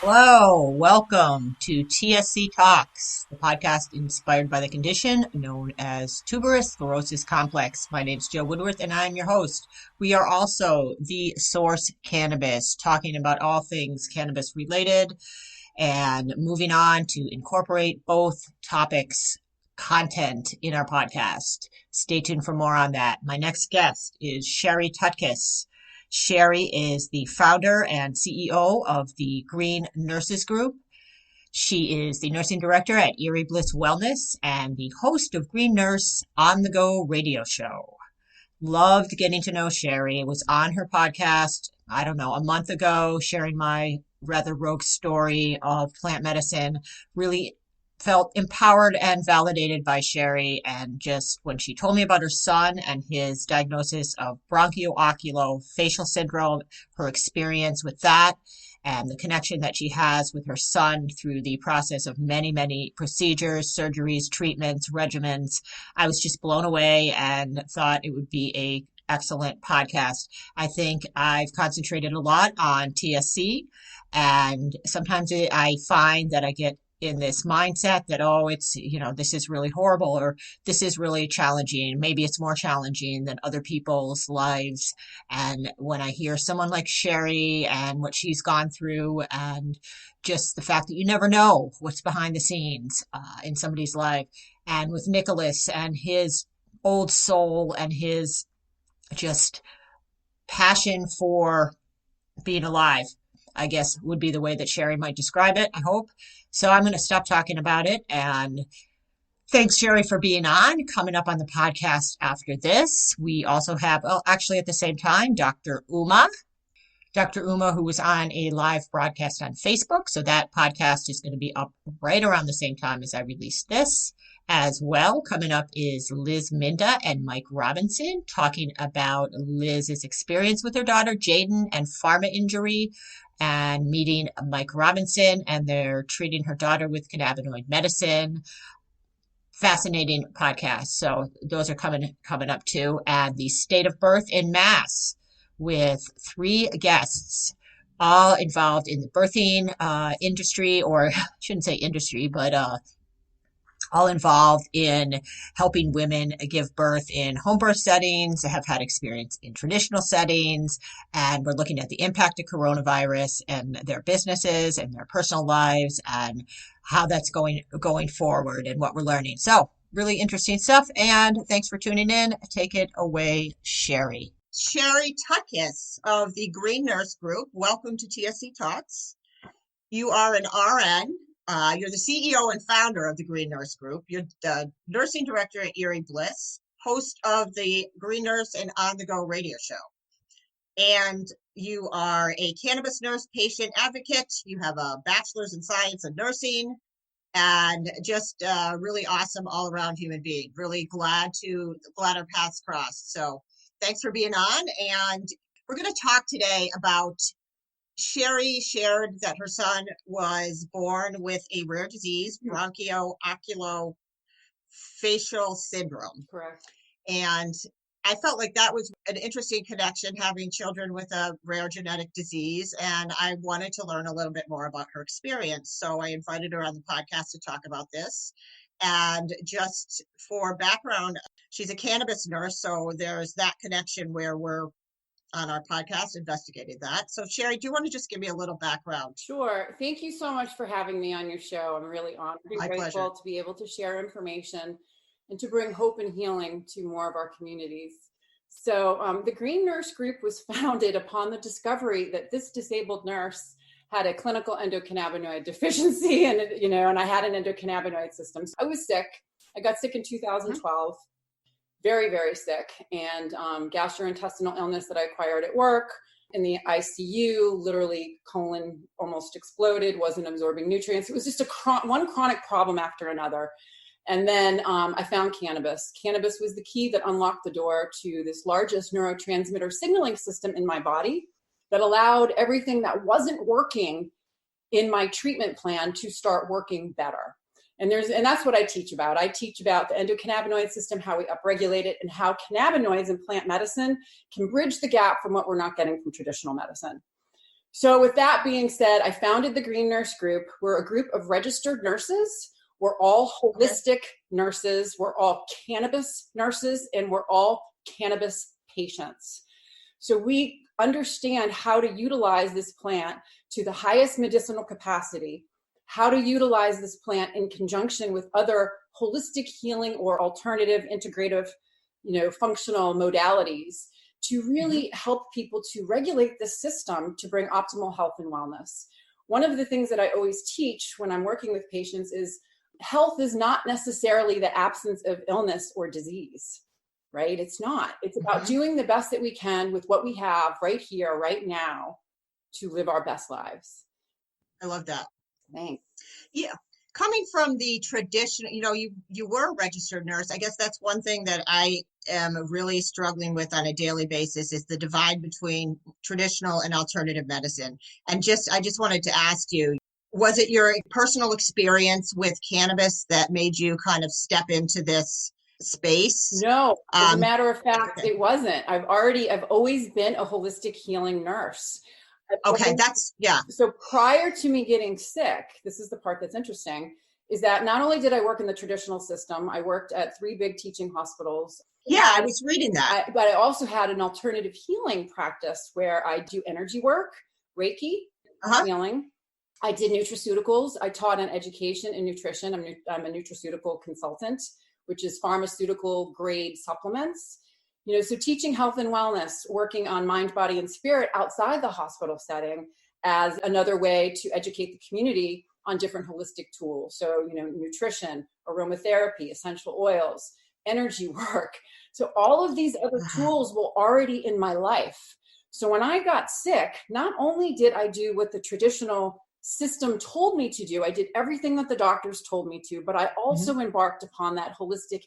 Hello, welcome to TSC Talks, the podcast inspired by the condition known as tuberous sclerosis complex. My name's Joe Woodworth and I'm your host. We are also the Source Cannabis, talking about all things cannabis related and moving on to incorporate both topics content in our podcast. Stay tuned for more on that. My next guest is Sherri Tutkus. Sherri is the founder and CEO of the GreenNurse Group. She is the nursing director at Irie Bliss Wellness and the host of Green Nurse on the Go radio show. Loved getting to know Sherri. Was on her podcast, a month ago, sharing my rather rogue story of plant medicine. Really felt empowered and validated by Sherri. And just when she told me about her son and his diagnosis of Branchio-Oculo-Facial Syndrome, her experience with that, and the connection that she has with her son through the process of many, many procedures, surgeries, treatments, regimens, I was just blown away and thought it would be a excellent podcast. I think I've concentrated a lot on TSC, and sometimes I find that I get in this mindset that, this is really horrible or this is really challenging. Maybe it's more challenging than other people's lives. And when I hear someone like Sherri and what she's gone through and just the fact that you never know what's behind the scenes in somebody's life, and with Nicholas and his old soul and his just passion for being alive, I guess would be the way that Sherri might describe it, I hope. So I'm going to stop talking about it. And thanks, Sherri, for being on. Coming up on the podcast after this, we also have, at the same time, Dr. Uma. Dr. Uma, who was on a live broadcast on Facebook. So that podcast is going to be up right around the same time as I release this. As well, coming up is Liz Minda and Mike Robinson talking about Liz's experience with her daughter, Jaden, and pharma injury, and meeting Mike Robinson, and they're treating her daughter with cannabinoid medicine. Fascinating podcast. So those are coming up too. And the state of birth in Mass with 3 guests, all involved in the birthing industry, or I shouldn't say industry, but all involved in helping women give birth in home birth settings, have had experience in traditional settings, and we're looking at the impact of coronavirus and their businesses and their personal lives and how that's going forward and what we're learning. So really interesting stuff, and thanks for tuning in. Take it away, Sherri. Sherri Tutkus of the GreenNurse Group. Welcome to TSC Talks. You are an RN. You're the CEO and founder of the GreenNurse Group. You're the nursing director at Irie Bliss, host of the Green Nurse and On the Go radio show. And you are a cannabis nurse patient advocate. You have a bachelor's in science and nursing, and just really awesome all around human being. Really glad our paths crossed. So thanks for being on. And we're going to talk today about Sherri shared that her son was born with a rare disease, Branchio-Oculo-Facial Syndrome. Correct. And I felt like that was an interesting connection, having children with a rare genetic disease. And I wanted to learn a little bit more about her experience. So I invited her on the podcast to talk about this. And just for background, she's a cannabis nurse. So there's that connection where we're on our podcast investigated that. So Sherri, do you want to just give me a little background? Sure. Thank you so much for having me on your show. I'm really honored and grateful to be able to share information and to bring hope and healing to more of our communities. So the Green Nurse Group was founded upon the discovery that this disabled nurse had a clinical endocannabinoid deficiency, and I had an endocannabinoid system. So I was sick. I got sick in 2012. Very, very sick, and gastrointestinal illness that I acquired at work. In the ICU, literally colon almost exploded, wasn't absorbing nutrients. It was just one chronic problem after another. And then I found cannabis. Cannabis was the key that unlocked the door to this largest neurotransmitter signaling system in my body that allowed everything that wasn't working in my treatment plan to start working better. And that's what I teach about. I teach about the endocannabinoid system, how we upregulate it, and how cannabinoids in plant medicine can bridge the gap from what we're not getting from traditional medicine. So with that being said, I founded the GreenNurse Group. We're a group of registered nurses. We're all holistic nurses. We're all cannabis nurses, and we're all cannabis patients. So we understand how to utilize this plant to the highest medicinal capacity, how to utilize this plant in conjunction with other holistic healing or alternative integrative, functional modalities to really help people to regulate the system to bring optimal health and wellness. One of the things that I always teach when I'm working with patients is health is not necessarily the absence of illness or disease, right? It's not. It's about doing the best that we can with what we have right here, right now, to live our best lives. I love that. Thanks. Yeah. Coming from the tradition, you were a registered nurse. I guess that's one thing that I am really struggling with on a daily basis is the divide between traditional and alternative medicine. And I just wanted to ask you, was it your personal experience with cannabis that made you kind of step into this space? No, as a matter of fact, it wasn't. I've always been a holistic healing nurse. So prior to me getting sick, this is the part that's interesting, is that not only did I work in the traditional system, I worked at 3 big teaching hospitals. Yeah, I was reading that. But I also had an alternative healing practice where I do energy work, Reiki, healing. I did nutraceuticals. I taught on education and nutrition. I'm a nutraceutical consultant, which is pharmaceutical grade supplements. So teaching health and wellness, working on mind, body, and spirit outside the hospital setting as another way to educate the community on different holistic tools. So, nutrition, aromatherapy, essential oils, energy work. So all of these other tools were already in my life. So when I got sick, not only did I do what the traditional system told me to do, I did everything that the doctors told me to, but I also embarked upon that holistic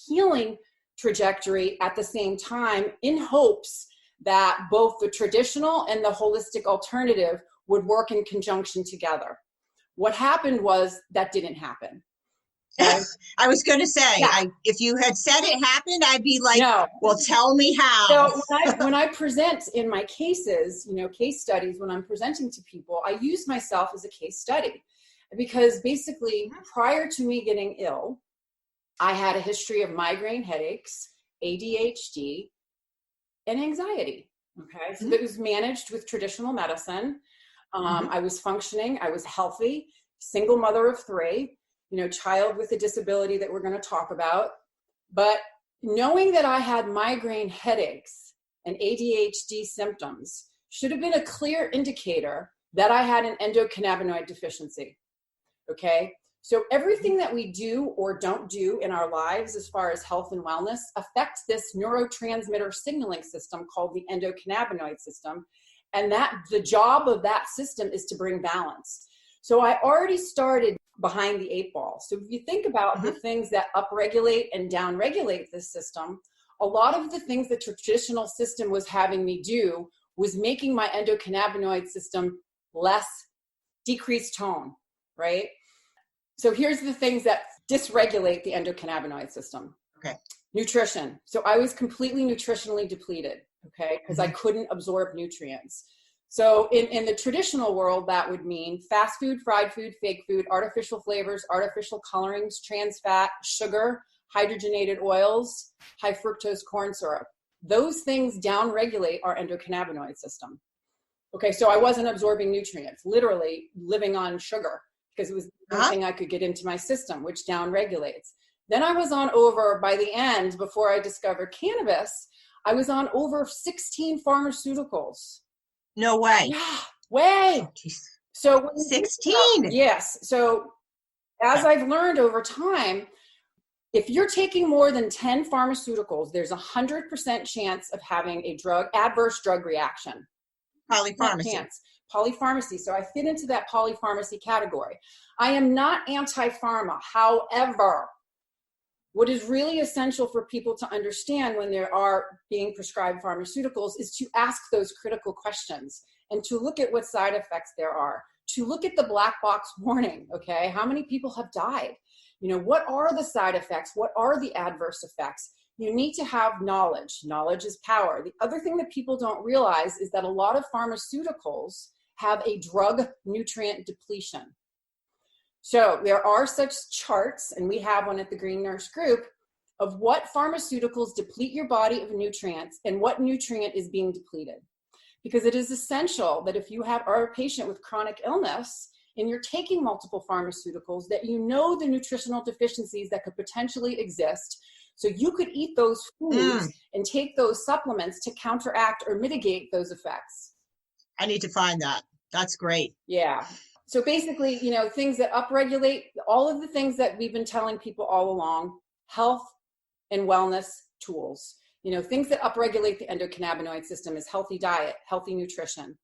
healing trajectory at the same time in hopes that both the traditional and the holistic alternative would work in conjunction together. What happened was that didn't happen. Okay? I was going to say, if you had said it happened, I'd be like, no. Well, tell me how. So when I present in my cases, case studies, when I'm presenting to people, I use myself as a case study because basically prior to me getting ill, I had a history of migraine headaches, ADHD, and anxiety. Okay. So that was managed with traditional medicine. I was functioning. I was healthy, single mother of 3, child with a disability that we're going to talk about. But knowing that I had migraine headaches and ADHD symptoms should have been a clear indicator that I had an endocannabinoid deficiency. Okay. So everything that we do or don't do in our lives as far as health and wellness affects this neurotransmitter signaling system called the endocannabinoid system. And the job of that system is to bring balance. So I already started behind the 8 ball. So if you think about the things that upregulate and downregulate this system, a lot of the things the traditional system was having me do was making my endocannabinoid system less decreased tone, right? So here's the things that dysregulate the endocannabinoid system. Okay. Nutrition. So I was completely nutritionally depleted, okay, because I couldn't absorb nutrients. So in the traditional world, that would mean fast food, fried food, fake food, artificial flavors, artificial colorings, trans fat, sugar, hydrogenated oils, high fructose corn syrup. Those things downregulate our endocannabinoid system. Okay, so I wasn't absorbing nutrients, literally living on sugar because it was the only thing I could get into my system, which downregulates. Then I was on by the end, before I discovered cannabis, I was on over 16 pharmaceuticals. No way. Yeah, way. Oh, so 16. Yes. So as I've learned over time, if you're taking more than 10 pharmaceuticals, there's 100% chance of having a adverse drug reaction. Polypharmacy. So I fit into that polypharmacy category. I am not anti-pharma. However, what is really essential for people to understand when they are being prescribed pharmaceuticals is to ask those critical questions and to look at what side effects there are, to look at the black box warning, okay? How many people have died? What are the side effects? What are the adverse effects? You need to have knowledge. Knowledge is power. The other thing that people don't realize is that a lot of pharmaceuticals have a drug nutrient depletion. So there are such charts, and we have one at the Green Nurse Group, of what pharmaceuticals deplete your body of nutrients and what nutrient is being depleted. Because it is essential that if you are a patient with chronic illness and you're taking multiple pharmaceuticals, that you know the nutritional deficiencies that could potentially exist. So you could eat those foods and take those supplements to counteract or mitigate those effects. I need to find that. That's great. Yeah. So basically, things that upregulate all of the things that we've been telling people all along, health and wellness tools. Things that upregulate the endocannabinoid system is healthy diet, healthy nutrition,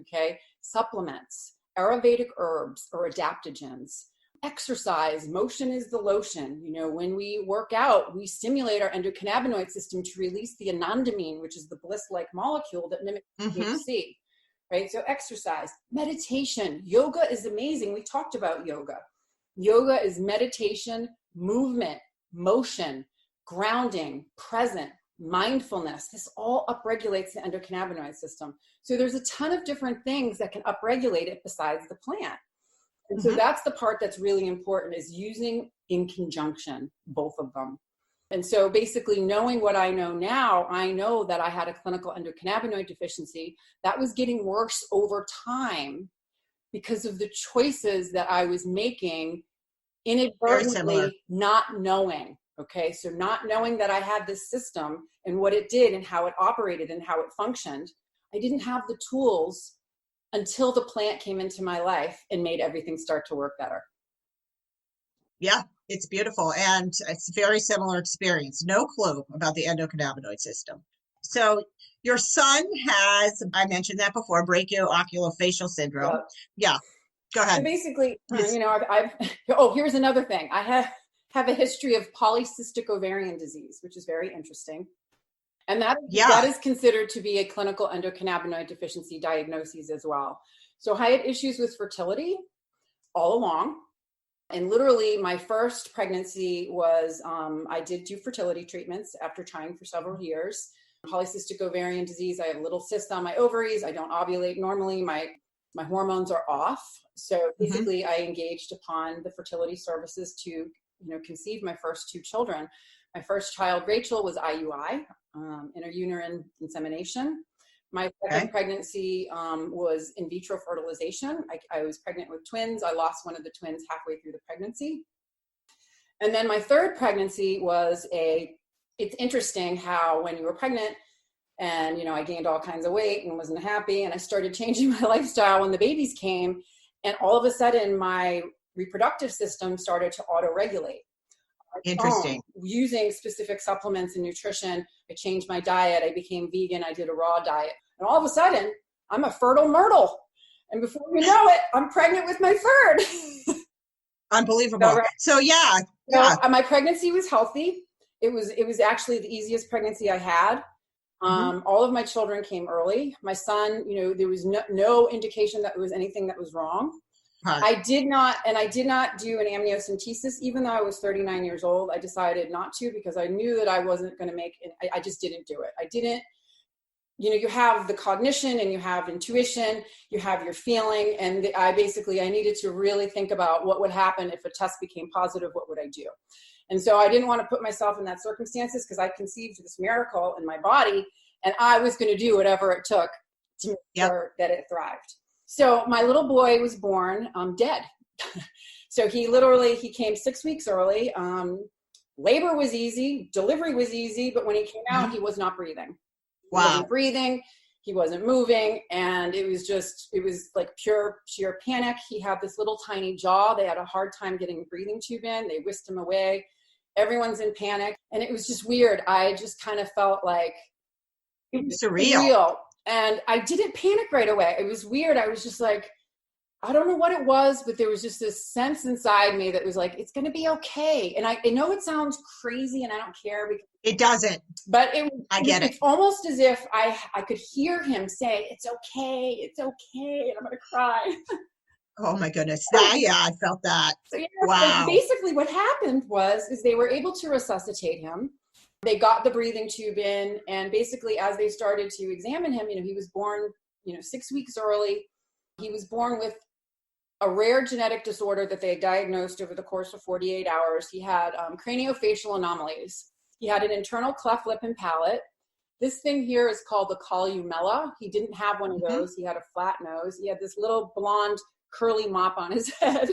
okay? Supplements, Ayurvedic herbs or adaptogens, exercise, motion is the lotion. When we work out, we stimulate our endocannabinoid system to release the anandamine, which is the bliss-like molecule that mimics THC, right? So exercise, meditation, yoga is amazing. We talked about yoga. Yoga is meditation, movement, motion, grounding, present, mindfulness. This all upregulates the endocannabinoid system. So there's a ton of different things that can upregulate it besides the plant. And so that's the part that's really important, is using in conjunction both of them. And so basically, knowing what I know now, I know that I had a clinical endocannabinoid deficiency that was getting worse over time because of the choices that I was making inadvertently, not knowing. Okay, so not knowing that I had this system and what it did and how it operated and how it functioned, I didn't have the tools until the plant came into my life and made everything start to work better. Yeah, it's beautiful. And it's a very similar experience. No clue about the endocannabinoid system. So your son has, I mentioned that before, Branchio-Oculo-Facial Syndrome. Yeah, go ahead. So basically, here's another thing. I have a history of polycystic ovarian disease, which is very interesting. And that is considered to be a clinical endocannabinoid deficiency diagnosis as well. So I had issues with fertility all along. And literally my first pregnancy was, I did do fertility treatments after trying for several years. Polycystic ovarian disease, I have a little cyst on my ovaries. I don't ovulate normally. My hormones are off. So basically I engaged upon the fertility services to conceived my first two children. My first child, Rachel, was IUI, interuterine insemination. My second pregnancy was in vitro fertilization. I was pregnant with twins. I lost one of the twins halfway through the pregnancy. And then my third pregnancy was it's interesting how when you were pregnant and, I gained all kinds of weight and wasn't happy, and I started changing my lifestyle when the babies came, and all of a sudden my reproductive system started to auto-regulate. Interesting. Using specific supplements and nutrition, I changed my diet. I became vegan. I did a raw diet. And all of a sudden, I'm a fertile myrtle. And before you know it, I'm pregnant with my third. Unbelievable. So my pregnancy was healthy. It was actually the easiest pregnancy I had. All of my children came early. My son, there was no indication that there was anything that was wrong. I did not do an amniocentesis, even though I was 39 years old. I decided not to because I knew that I wasn't going to make it. I just didn't do it. I didn't, you have the cognition and you have intuition, you have your feeling. And I needed to really think about what would happen if a test became positive, what would I do? And so I didn't want to put myself in that circumstances because I conceived this miracle in my body and I was going to do whatever it took to make sure that it thrived. So my little boy was born dead. So he came 6 weeks early. Labor was easy, delivery was easy, but when he came out, he was not breathing. Wow. He wasn't breathing, he wasn't moving, and it was like pure sheer panic. He had this little tiny jaw. They had a hard time getting a breathing tube in. They whisked him away. Everyone's in panic, and it was just weird. I just kind of felt like it was surreal. And I didn't panic right away. It was weird. I was just like, I don't know what it was, but there was just this sense inside me that was like, it's going to be okay. And I know it sounds crazy and I don't care. Because it doesn't. But I get it. It's almost as if I could hear him say, it's okay. It's okay. And I'm going to cry. Oh my goodness. I felt that. So wow. So basically what happened was they were able to resuscitate him. They got the breathing tube in, and basically as they started to examine him, he was born, 6 weeks early. He was born with a rare genetic disorder that they diagnosed over the course of 48 hours. He had cranio-facial anomalies. He had an internal cleft lip and palate. This thing here is called the columella. He didn't have one of those. He had a flat nose. He had this little blonde curly mop on his head,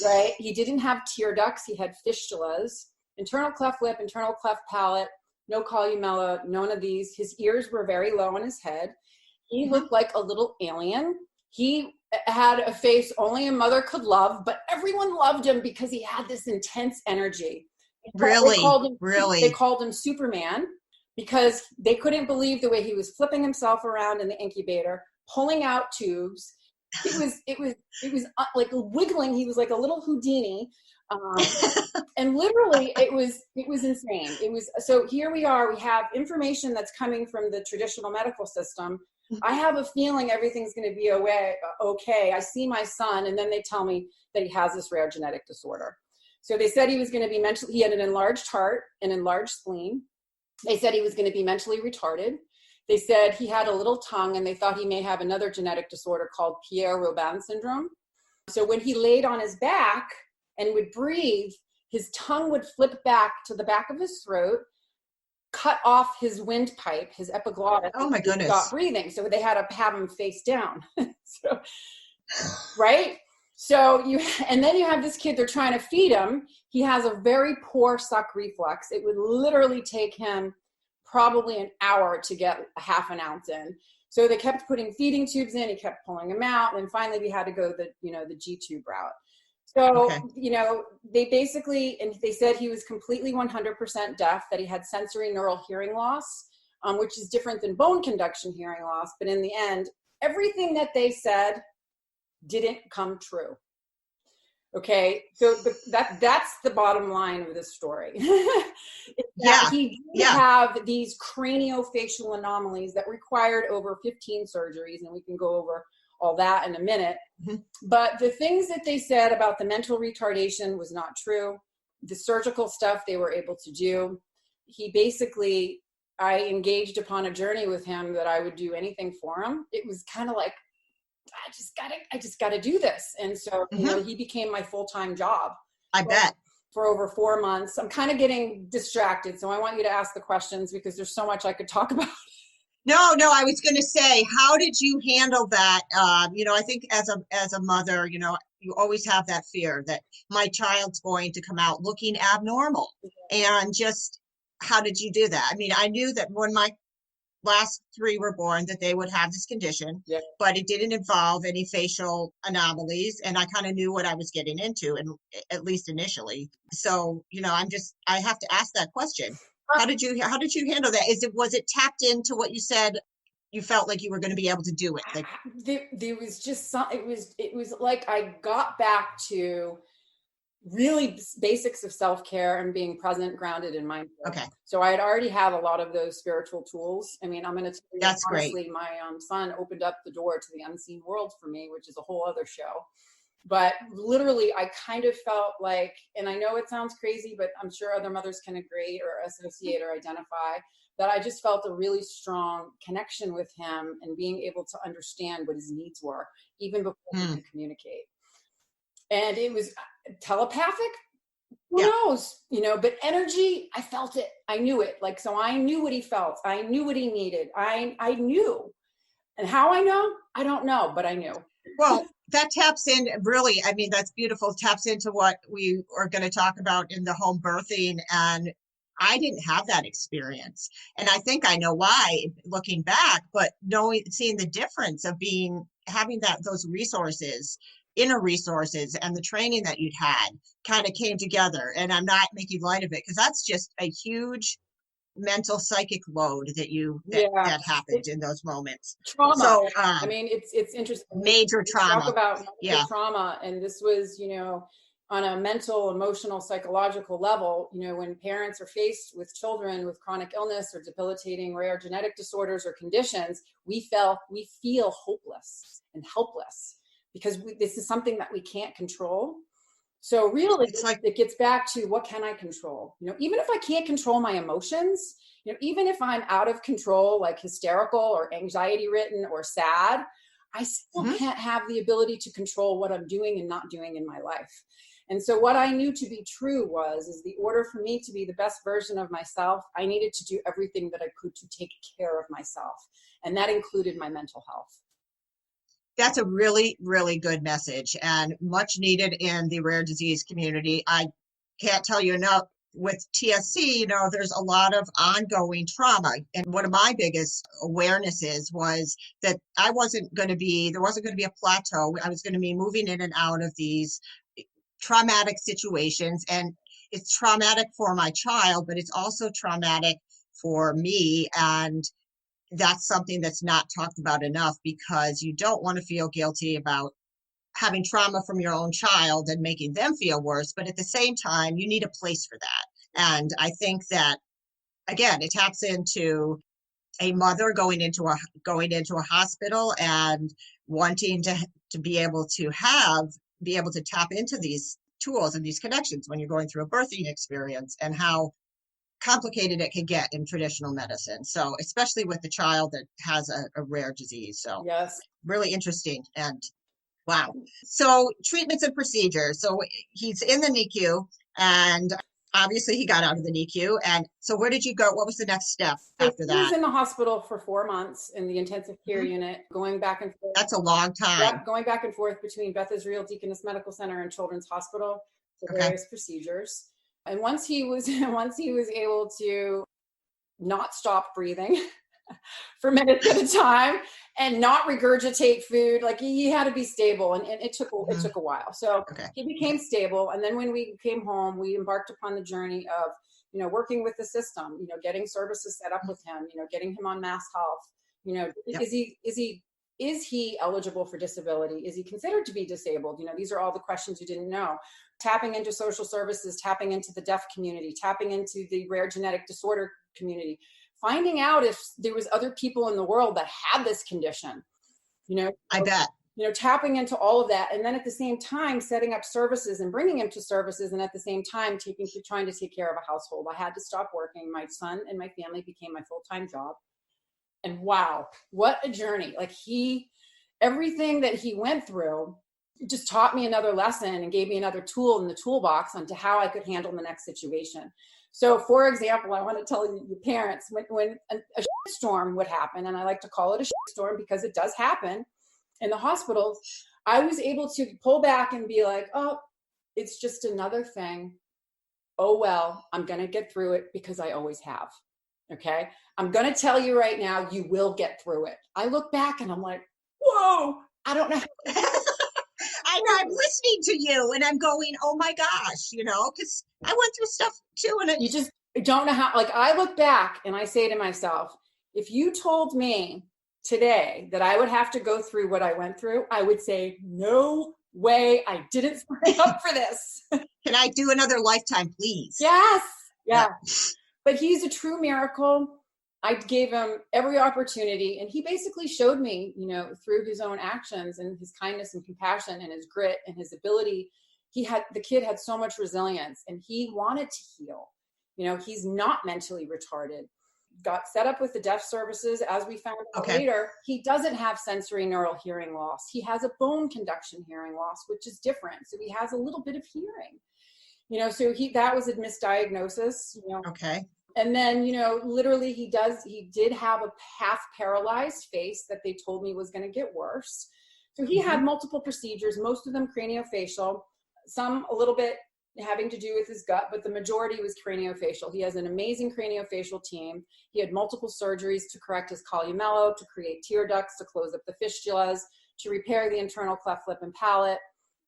right? He didn't have tear ducts. He had fistulas. Internal cleft lip, internal cleft palate, no columella, none of these. His ears were very low on his head. He looked like a little alien. He had a face only a mother could love, but everyone loved him because he had this intense energy. Really? They called him Superman because they couldn't believe the way he was flipping himself around in the incubator, pulling out tubes. It was like wiggling. He was like a little Houdini. And literally it was insane. So here we are, we have information that's coming from the traditional medical system. I have a feeling everything's going to be okay. I see my son, and then they tell me that he has this rare genetic disorder. So they said he was going to be he had an enlarged heart, an enlarged spleen. They said he was going to be mentally retarded. They said he had a little tongue, and they thought he may have another genetic disorder called Pierre-Robin syndrome. So when he laid on his back and would breathe, his tongue would flip back to the back of his throat, cut off his windpipe, his epiglottis. Oh my goodness. Stop breathing. So they had to have him face down. Right? So and then you have this kid, they're trying to feed him. He has a very poor suck reflex. It would literally take him probably an hour to get a half an ounce in. So they kept putting feeding tubes in, he kept pulling them out. And finally we had to go the G-tube route. So, they basically, and they said he was completely 100% deaf, that he had sensory neural hearing loss, which is different than bone conduction hearing loss. But in the end, everything that they said didn't come true. Okay. So that's the bottom line of this story. He did have these cranio-facial anomalies that required over 15 surgeries, and we can go over all that in a minute. But the things that they said about the mental retardation was not true. The surgical stuff they were able to do. I engaged upon a journey with him that I would do anything for him. It was kind of like, I just gotta do this. And so, he became my full-time job. I bet. For over 4 months. I'm kind of getting distracted. So I want you to ask the questions because there's so much I could talk about. No, I was going to say, how did you handle that? I think as a mother, you always have that fear that my child's going to come out looking abnormal. And just, how did you do that? I mean, I knew that when my last 3 were born that they would have this condition, but it didn't involve any facial anomalies. And I kind of knew what I was getting into, and at least initially. So, I have to ask that question. How did you handle that? Was it tapped into what you said? You felt like you were going to be able to do it. Like there was just it was like I got back to really basics of self-care and being present, grounded, and mindful. Okay. So I had already had a lot of those spiritual tools. I mean, I'm going to tell you, that's honestly, great. My son opened up the door to the unseen world for me, which is a whole other show. But literally, I kind of felt like, and I know it sounds crazy, but I'm sure other mothers can agree or associate or identify, that I just felt a really strong connection with him and being able to understand what his needs were, even before he could communicate. And it was telepathic. Who knows? But energy, I felt it. I knew it. So I knew what he felt. I knew what he needed. I knew. And how I know, I don't know, but I knew. Well, that taps in, really, I mean, that's beautiful. Taps into what we are going to talk about in the home birthing. And I didn't have that experience. And I think I know why, looking back, but seeing the difference of having those resources, inner resources, and the training that you'd had kind of came together. And I'm not making light of it, because that's just a huge mental psychic load that happened in those moments. Trauma. So I mean, it's interesting. Major trauma. Talk about trauma, and this was on a mental, emotional, psychological level. When parents are faced with children with chronic illness or debilitating rare genetic disorders or conditions, we feel hopeless and helpless because this is something that we can't control. So really, it gets back to, what can I control? Even if I can't control my emotions, even if I'm out of control, like hysterical or anxiety ridden or sad, I still can't have the ability to control what I'm doing and not doing in my life. And so what I knew to be true is the order for me to be the best version of myself, I needed to do everything that I could to take care of myself. And that included my mental health. That's a really, really good message and much needed in the rare disease community. I can't tell you enough. With TSC, there's a lot of ongoing trauma. And one of my biggest awarenesses was that there wasn't going to be a plateau. I was going to be moving in and out of these traumatic situations. And it's traumatic for my child, but it's also traumatic for me. And that's something that's not talked about enough, because you don't want to feel guilty about having trauma from your own child and making them feel worse. But at the same time, you need a place for that. And I think that, again, it taps into a mother going into a hospital and wanting to be able to tap into these tools and these connections when you're going through a birthing experience, and how complicated it can get in traditional medicine. So especially with the child that has a rare disease. So yes, really interesting. And wow. So treatments and procedures. So he's in the NICU, and obviously he got out of the NICU. And so where did you go? What was the next step after that? He was in the hospital for 4 months in the intensive care unit, going back and forth. That's a long time. Yep, going back and forth between Beth Israel Deaconess Medical Center and Children's Hospital for various procedures. And once he was able to not stop breathing for minutes at a time and not regurgitate food, like he had to be stable, and it took a while. So he became stable, and then when we came home, we embarked upon the journey of working with the system, getting services set up with him, getting him on Mass Health. Is he eligible for disability? Is he considered to be disabled? These are all the questions you didn't know. Tapping into social services, tapping into the deaf community, tapping into the rare genetic disorder community, finding out if there was other people in the world that had this condition. I bet. Tapping into all of that, and then at the same time setting up services and bringing him to services, and at the same time trying to take care of a household. I had to stop working. My son and my family became my full-time job. And wow, what a journey. Like everything that he went through just taught me another lesson and gave me another tool in the toolbox onto how I could handle the next situation. So for example, I want to tell you, parents, when a storm would happen, and I like to call it a storm because it does happen in the hospitals, I was able to pull back and be like, oh, it's just another thing. Oh, well, I'm going to get through it because I always have. Okay. I'm going to tell you right now, you will get through it. I look back and I'm like, whoa, I don't know. I'm listening to you and I'm going, oh my gosh, because I went through stuff too. And you just don't know how, I look back and I say to myself, if you told me today that I would have to go through what I went through, I would say, no way, I didn't sign up for this. Can I do another lifetime, please? Yes. Yeah. But he's a true miracle. I gave him every opportunity, and he basically showed me, through his own actions and his kindness and compassion and his grit and his ability. The kid had so much resilience, and he wanted to heal. He's not mentally retarded. Got set up with the deaf services, as we found out later. He doesn't have sensory neural hearing loss. He has a bone conduction hearing loss, which is different. So he has a little bit of hearing. So that was a misdiagnosis. And then, literally he did have a half paralyzed face that they told me was going to get worse. So he had multiple procedures, most of them cranio-facial, some a little bit having to do with his gut, but the majority was cranio-facial. He has an amazing cranio-facial team. He had multiple surgeries to correct his columella, to create tear ducts, to close up the fistulas, to repair the internal cleft lip and palate.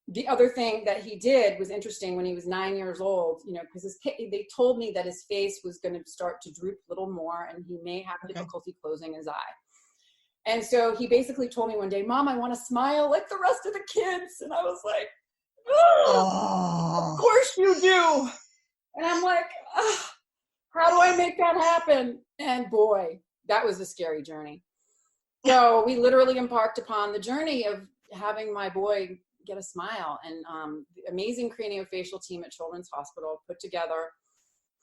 The other thing that he did was interesting. When he was 9 years old, because they told me that his face was going to start to droop a little more and he may have difficulty closing his eye. And so he basically told me one day, Mom, I want to smile like the rest of the kids. And I was like, oh, of course you do. And I'm like, how do I make that happen? And boy, that was a scary journey. So we literally embarked upon the journey of having my boy get a smile, and the amazing cranio-facial team at Children's Hospital put together,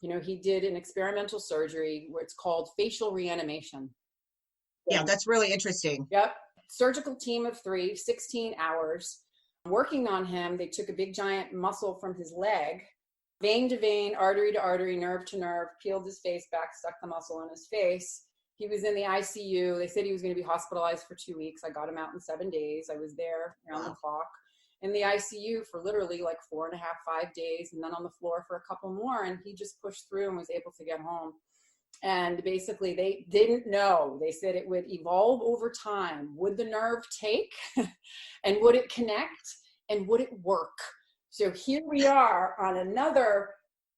he did an experimental surgery where it's called facial reanimation. Yeah, that's really interesting. Yep. surgical team of 3, 16 hours, working on him. They took a big giant muscle from his leg, vein to vein, artery to artery, nerve to nerve, peeled his face back, stuck the muscle in his face. He was in the ICU. They said he was going to be hospitalized for 2 weeks. I got him out in 7 days. I was there around the clock in the ICU for literally like 4.5, 5 days, and then on the floor for a couple more. And he just pushed through and was able to get home. And basically they didn't know. They said it would evolve over time. Would the nerve take and would it connect and would it work? So here we are on another,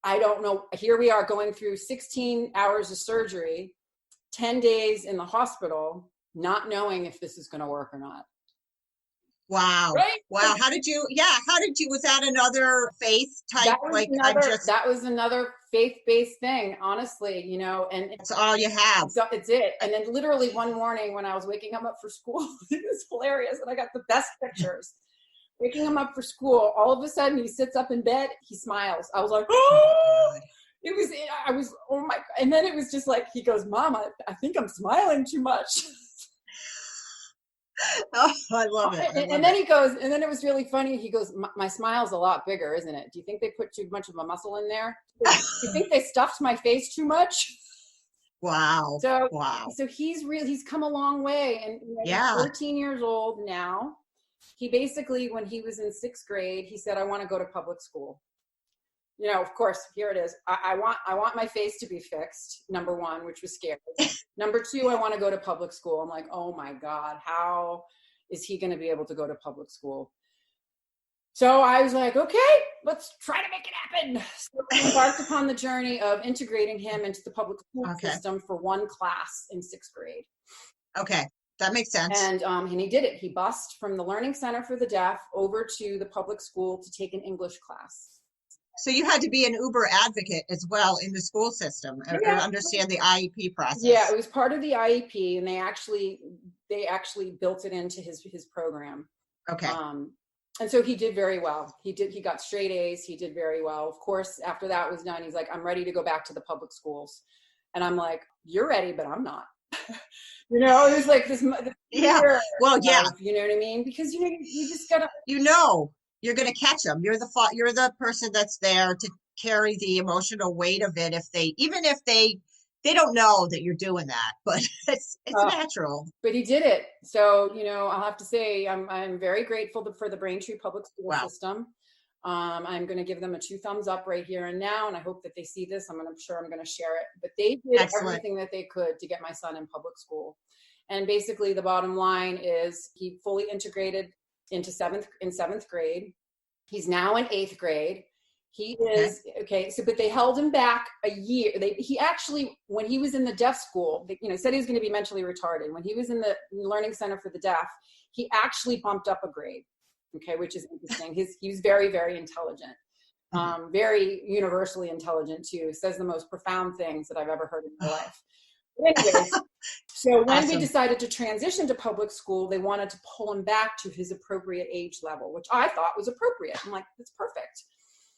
I don't know, here we are going through 16 hours of surgery, 10 days in the hospital, not knowing if this is going to work or not. Wow. Right? Wow. How did you, was that another faith type? That was another faith-based thing, honestly, you know, and it's all you have. So it's it. And then literally one morning when I was waking him up for school, it was hilarious. And I got the best pictures. Waking him up for school, all of a sudden he sits up in bed, he smiles. I was like, oh, oh my God. And then it was just like, he goes, Mom, I think I'm smiling too much. Oh, I love it. And then he goes, and then it was really funny. He goes, my smile's a lot bigger, isn't it? Do you think they put too much of a muscle in there? Do you think they stuffed my face too much? Wow. So he's come a long way. And he's 14 years old now. He basically, when he was in 6th grade, he said, I want to go to public school. You know, of course, here it is. I want my face to be fixed, number 1, which was scary. Number 2, I want to go to public school. I'm like, oh my God, how is he going to be able to go to public school? So I was like, okay, let's try to make it happen. So we embarked upon the journey of integrating him into the public school system for 1 class in 6th grade. Okay. That makes sense. And he did it. He bused from the Learning Center for the Deaf over to the public school to take an English class. So you had to be an Uber advocate as well in the school system and understand the IEP process. Yeah, it was part of the IEP, and they actually built it into his program. Okay. And so he did very well. He got straight A's. He did very well. Of course, after that was done, he's like, I'm ready to go back to the public schools. And I'm like, you're ready, but I'm not. You know, it was like this. Yeah. Well, yeah. You know what I mean? Because you just gotta. You're going to catch them. You're the person that's there to carry the emotional weight of it. Even if they don't know that you're doing that, but it's natural. But he did it. So, you know, I'll have to say I'm very grateful for the Braintree public school system. I'm going to give them a 2 thumbs up right here and now. And I hope that they see this. I'm sure I'm going to share it, but they did everything that they could to get my son in public school. And basically the bottom line is he fully integrated into 7th grade. He's now in 8th grade. He is but they held him back a year. He actually, when he was in the deaf school, said he was going to be mentally retarded. When he was in the Learning Center for the Deaf, he actually bumped up a grade. Okay, which is interesting. He was very, very intelligent, very universally intelligent too. Says the most profound things that I've ever heard in my life. But anyways, so when we decided to transition to public school, they wanted to pull him back to his appropriate age level, which I thought was appropriate. I'm like, that's perfect.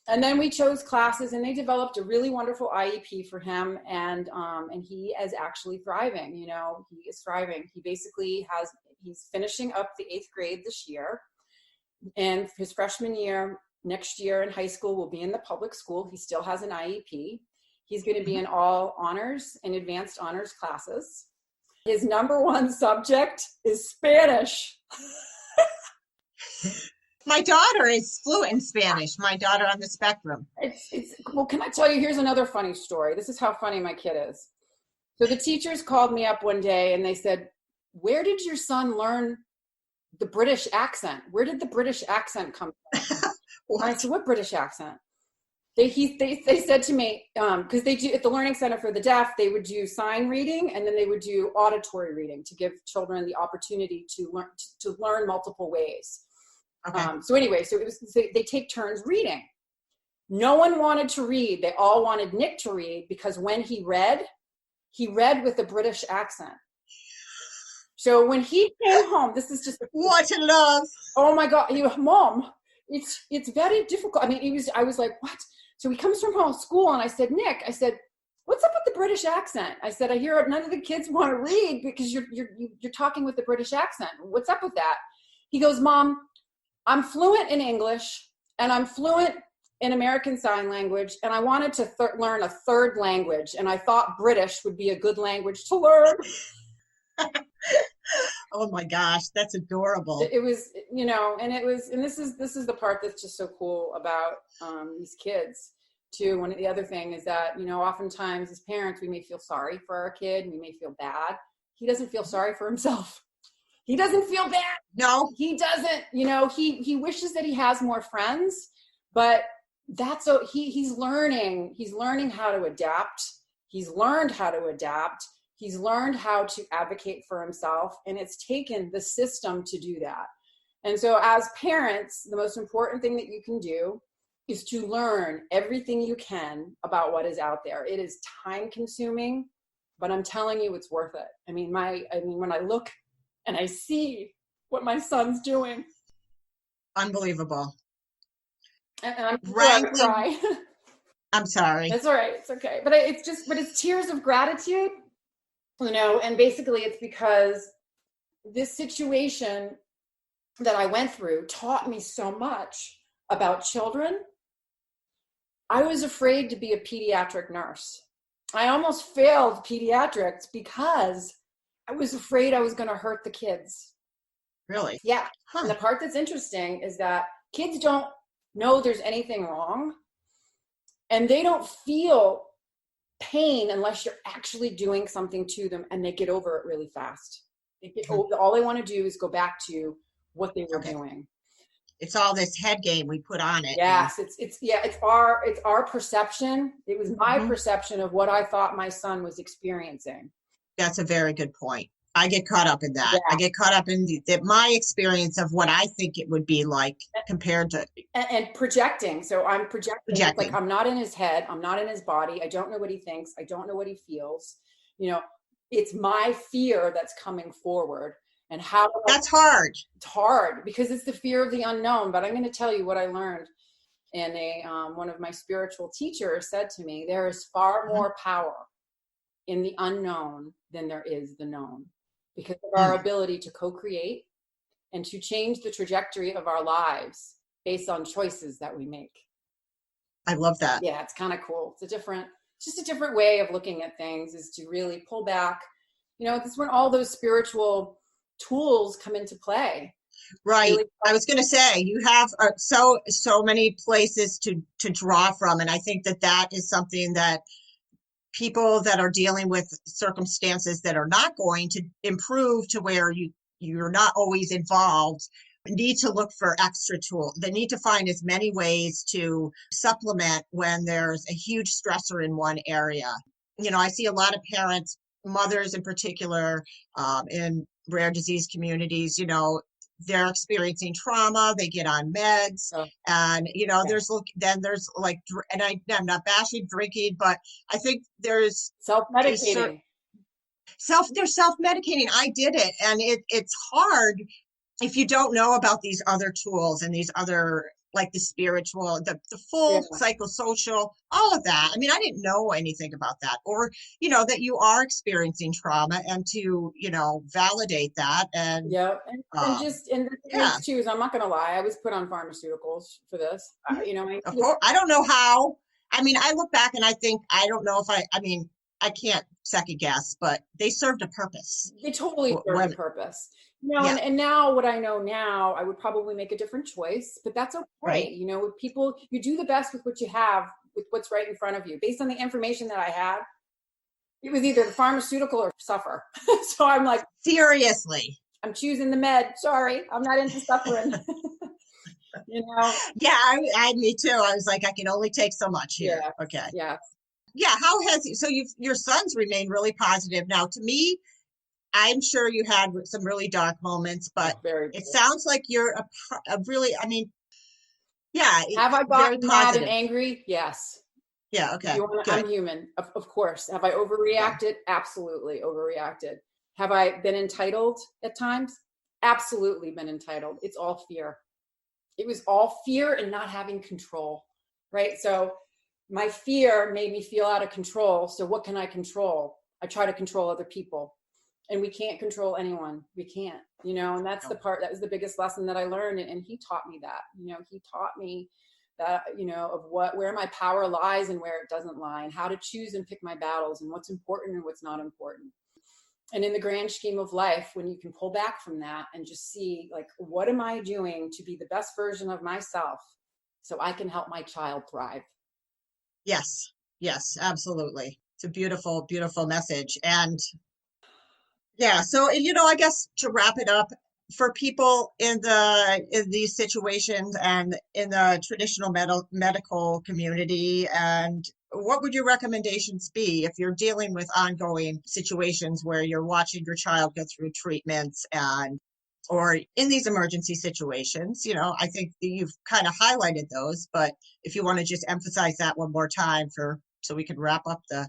And then we chose classes, and they developed a really wonderful IEP for him, and he is actually thriving. You know, he is thriving. He basically he's finishing up the 8th grade this year. And his freshman year, next year in high school, will be in the public school. He still has an IEP. He's going to be in all honors and advanced honors classes. His number 1 subject is Spanish. My daughter is fluent in Spanish. My daughter on the spectrum. Well, can I tell you, here's another funny story. This is how funny my kid is. So the teachers called me up one day and they said, where did your son learn the British accent? Where did the British accent come from? I said, what British accent? They said to me, because they do at the Learning Center for the Deaf, they would do sign reading and then they would do auditory reading to give children the opportunity to learn multiple ways. Okay. So they take turns reading. No one wanted to read. They all wanted Nick to read because when he read with a British accent. So when he came home, this is just what a love. Oh my God, Mom, it's very difficult. I mean, I was like, what? So he comes from school and I said, Nick, what's up with the British accent? I said, I hear none of the kids want to read because you're talking with the British accent. What's up with that? He goes, Mom, I'm fluent in English and I'm fluent in American Sign Language, and I wanted to learn a third language, and I thought British would be a good language to learn. Oh my gosh, that's adorable. It was, and this is the part that's just so cool about these kids too. One of the other thing is that, oftentimes as parents, we may feel sorry for our kid, we may feel bad. He doesn't feel sorry for himself. He doesn't feel bad. No, he doesn't. He wishes that he has more friends, but he's learning how to adapt. He's learned how to adapt. He's learned how to advocate for himself, and it's taken the system to do that. And so as parents, the most important thing that you can do is to learn everything you can about what is out there. It is time consuming, but I'm telling you, it's worth it. I mean, when I look and I see what my son's doing. Unbelievable. And I'm going to cry. I'm sorry. That's all right. It's okay. But it's tears of gratitude, and basically it's because this situation that I went through taught me so much about children. I was afraid to be a pediatric nurse. I almost failed pediatrics because I was afraid I was going to hurt the kids. Really? Yeah. Huh. And the part that's interesting is that kids don't know there's anything wrong, and they don't feel pain unless you're actually doing something to them, and they get over it really fast. All they want to do is go back to what they were doing. It's all this head game we put on it. Yes, it's our perception. It was my perception of what I thought my son was experiencing. That's a very good point. I get caught up in that. Yeah. I get caught up in my experience of what I think it would be like compared to and projecting. So I'm projecting. Like, I'm not in his head. I'm not in his body. I don't know what he thinks. I don't know what he feels. It's my fear that's coming forward. And how that's hard. It's hard because it's the fear of the unknown. But I'm going to tell you what I learned. And one of my spiritual teachers said to me, there is far more power in the unknown than there is the known, because of our ability to co-create and to change the trajectory of our lives based on choices that we make. I love that. Yeah, it's kind of cool. It's just a different way of looking at things, is to really pull back. This is when all those spiritual tools come into play. Right. Really, I was going to say, you have so many places to draw from. And I think that is something that people that are dealing with circumstances that are not going to improve to where you're not always involved need to look for extra tools. They need to find as many ways to supplement when there's a huge stressor in one area. I see a lot of parents, mothers in particular, in rare disease communities, they're experiencing trauma, they get on meds, and there's like, and I'm not bashing drinking, but I think there's self-medicating. They're self-medicating. I did it, and it's hard if you don't know about these other tools and these other, like the spiritual, the full psychosocial, all of that. I mean, I didn't know anything about that, or, that you are experiencing trauma, and to, validate that. And choose, I'm not going to lie, I was put on pharmaceuticals for this. Of course, I don't know how. I mean, I look back and I think, I don't know if I can't second guess, but they served a purpose. They totally served a purpose. And now what I know now, I would probably make a different choice, but that's okay. Right. With people, you do the best with what you have, with what's right in front of you. Based on the information that I had, it was either the pharmaceutical or suffer. So I'm like, seriously, I'm choosing the med. Sorry, I'm not into suffering. Yeah, me too. I was like, I can only take so much here. Yeah. Okay. Yeah. Yeah. How has your sons remained really positive? Now, to me, I'm sure you had some really dark moments, but it sounds like you're a really, Have I gotten mad and angry? Yes. Yeah. Okay. I'm human. Of course. Have I overreacted? Yeah. Absolutely overreacted. Have I been entitled at times? Absolutely been entitled. It's all fear. It was all fear and not having control. Right. So My fear made me feel out of control. So what can I control? I try to control other people, and we can't control anyone. We can't, and that's the part, that was the biggest lesson that I learned. And he taught me that, he taught me that, of where my power lies and where it doesn't lie, and how to choose and pick my battles, and what's important and what's not important. And in the grand scheme of life, when you can pull back from that and just see, like, what am I doing to be the best version of myself so I can help my child thrive? Yes, absolutely. It's a beautiful, beautiful message. And yeah, so, I guess to wrap it up, for people in these situations and in the traditional medical community, and what would your recommendations be if you're dealing with ongoing situations where you're watching your child go through treatments, or in these emergency situations? I think that you've kind of highlighted those, but if you want to just emphasize that one more time so we can wrap up this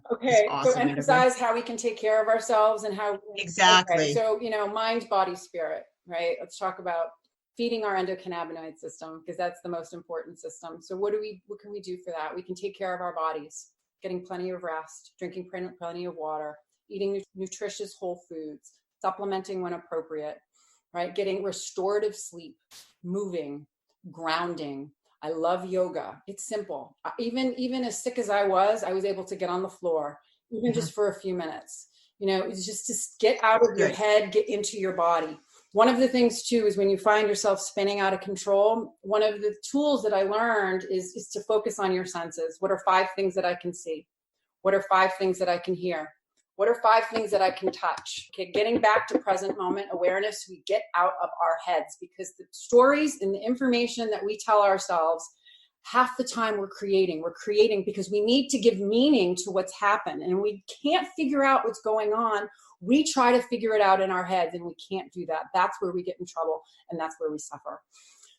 awesome so emphasize interview. How we can take care of ourselves and how exactly. So mind, body, spirit, right? Let's talk about feeding our endocannabinoid system, because that's the most important system. So what can we do for that? We can take care of our bodies, getting plenty of rest, drinking plenty of water, eating nutritious whole foods, supplementing when appropriate, right? Getting restorative sleep, moving, grounding. I love yoga. It's simple. Even as sick as I was able to get on the floor, even just for a few minutes. It's just to get out of your head, get into your body. One of the things too is when you find yourself spinning out of control, one of the tools that I learned is to focus on your senses. What are 5 things that I can see? What are 5 things that I can hear? What are 5 things that I can touch? Okay, getting back to present moment awareness, we get out of our heads, because the stories and the information that we tell ourselves, half the time we're creating because we need to give meaning to what's happened, and we can't figure out what's going on. We try to figure it out in our heads, and we can't do that. That's where we get in trouble, and that's where we suffer.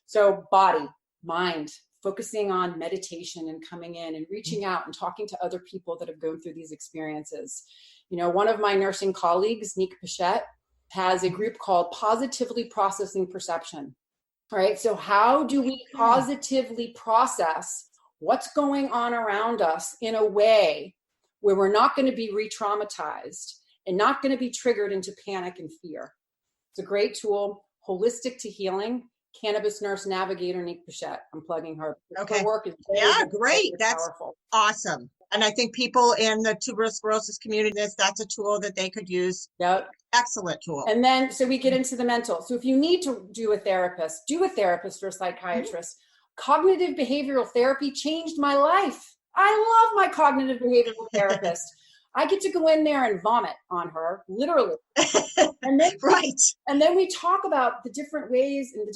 So body, mind, focusing on meditation and coming in and reaching out and talking to other people that have gone through these experiences. One of my nursing colleagues, Nick Pichette, has a group called Positively Processing Perception. All right. So how do we positively process what's going on around us in a way where we're not going to be re-traumatized and not going to be triggered into panic and fear? It's a great tool, holistic to healing. Cannabis nurse navigator Nick Pichette. I'm plugging her. Okay. Her work is great. That's powerful. Awesome. And I think people in the tuberous sclerosis community, that's a tool that they could use. Yep. Excellent tool. And then, so we get into the mental. So if you need to do a therapist or a psychiatrist. Cognitive behavioral therapy changed my life. I love my cognitive behavioral therapist. I get to go in there and vomit on her, literally. And then, and then we talk about the different ways and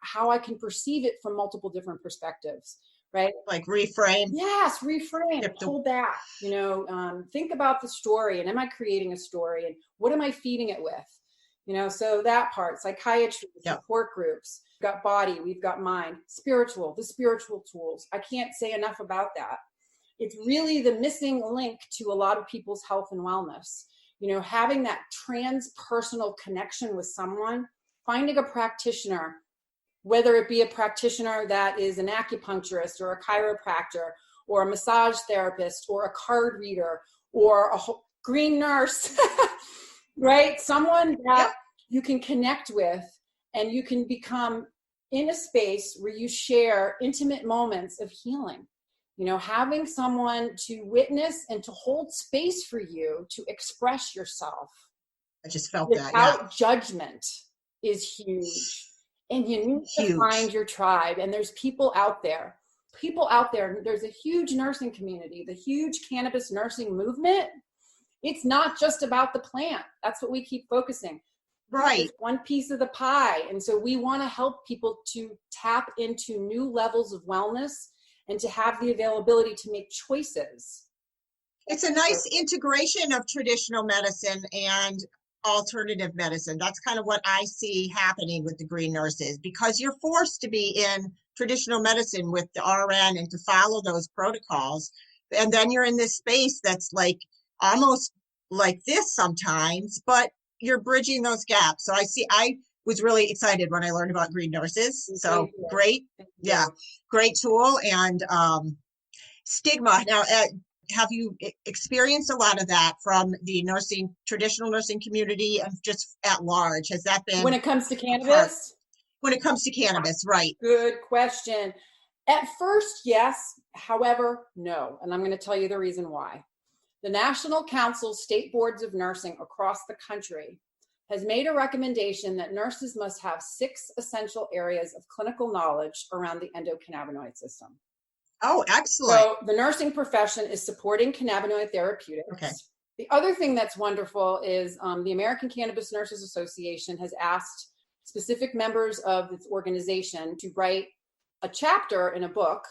how I can perceive it from multiple different perspectives, right? Like reframe. Yes, reframe, pull back, think about the story, and am I creating a story, and what am I feeding it with? So that part, psychiatry, support groups, we've got body, we've got mind, the spiritual tools. I can't say enough about that. It's really the missing link to a lot of people's health and wellness. Having that transpersonal connection with someone, finding a practitioner, whether it be a practitioner that is an acupuncturist or a chiropractor or a massage therapist or a card reader or a green nurse, right? Someone that you can connect with, and you can become in a space where you share intimate moments of healing. Having someone to witness and to hold space for you to express yourself. I just felt without judgment is huge. And you need to find your tribe. And there's people out there. There's a huge nursing community, the huge cannabis nursing movement. It's not just about the plant. That's what we keep focusing. Right. It's one piece of the pie. And so we want to help people to tap into new levels of wellness and to have the availability to make choices. It's a nice integration of traditional medicine and alternative medicine. That's kind of what I see happening with the green nurses, because you're forced to be in traditional medicine with the RN and to follow those protocols. And then you're in this space that's like almost like this sometimes, but you're bridging those gaps. So I was really excited when I learned about green nurses. So great. Yeah, great tool. And stigma. Now, have you experienced a lot of that from the traditional nursing community and just at large? Has that been when it comes to cannabis? When it comes to cannabis, right? Good question. At first, yes. However, no. And I'm going to tell you the reason why. The National Council State Boards of Nursing across the country has made a recommendation that nurses must have 6 essential areas of clinical knowledge around the endocannabinoid system. Oh, excellent. So the nursing profession is supporting cannabinoid therapeutics. Okay. The other thing that's wonderful is the American Cannabis Nurses Association has asked specific members of its organization to write a chapter in a book.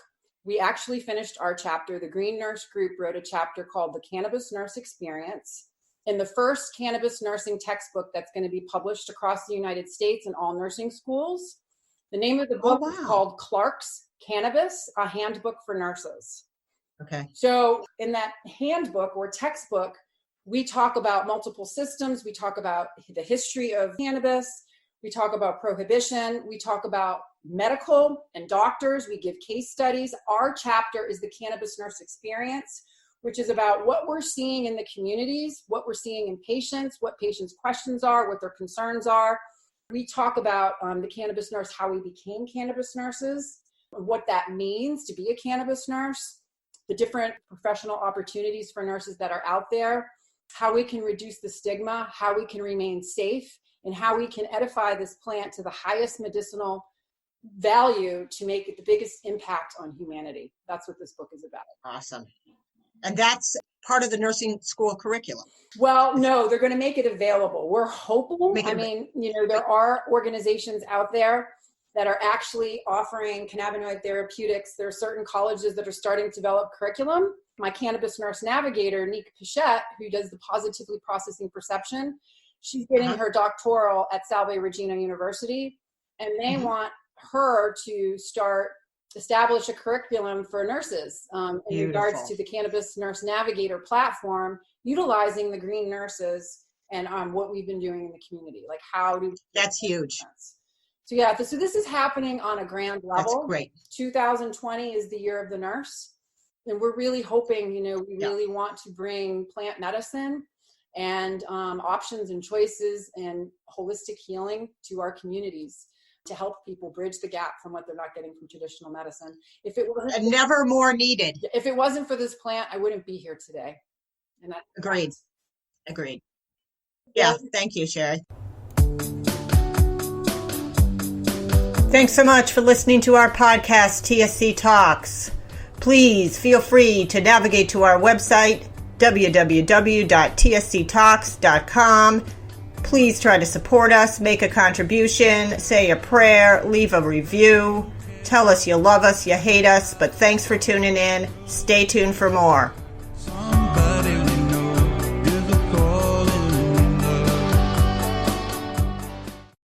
We actually finished our chapter. The GreenNurse Group wrote a chapter called The Cannabis Nurse Experience in the first cannabis nursing textbook that's going to be published across the United States in all nursing schools. The name of the book is called Clark's Cannabis, a Handbook for Nurses. Okay. So in that handbook or textbook, we talk about multiple systems. We talk about the history of cannabis. We talk about prohibition. We talk about medical and doctors. We give case studies. Our chapter is the Cannabis Nurse Experience, which is about what we're seeing in the communities, what we're seeing in patients, what patients' questions are, what their concerns are. We talk about the cannabis nurse, how we became cannabis nurses, what that means to be a cannabis nurse, the different professional opportunities for nurses that are out there, how we can reduce the stigma, how we can remain safe, and how we can edify this plant to the highest medicinal value to make it the biggest impact on humanity. That's what this book is about. Awesome. And that's part of the nursing school curriculum. Well, no, they're going to make it available. We're hopeful. There are organizations out there that are actually offering cannabinoid therapeutics. There are certain colleges that are starting to develop curriculum. My cannabis nurse navigator, Nick Pichette, who does the positively processing perception, she's getting her doctoral at Salve Regina University, and they want her to establish a curriculum for nurses in regards to the Cannabis Nurse Navigator platform, utilizing the Green Nurses and what we've been doing in the community. Like that's huge. So yeah, so this is happening on a grand level. That's great. 2020 is the year of the nurse. And we're really hoping, we really want to bring plant medicine and options and choices and holistic healing to our communities to help people bridge the gap from what they're not getting from traditional medicine. If it wasn't never more needed. If it wasn't for this plant, I wouldn't be here today. And Agreed. Yeah, thank you, Sherri. Thanks so much for listening to our podcast, TSC Talks. Please feel free to navigate to our website, www.tsctalks.com. Please try to support us, make a contribution, say a prayer, leave a review. Tell us you love us, you hate us, but thanks for tuning in. Stay tuned for more.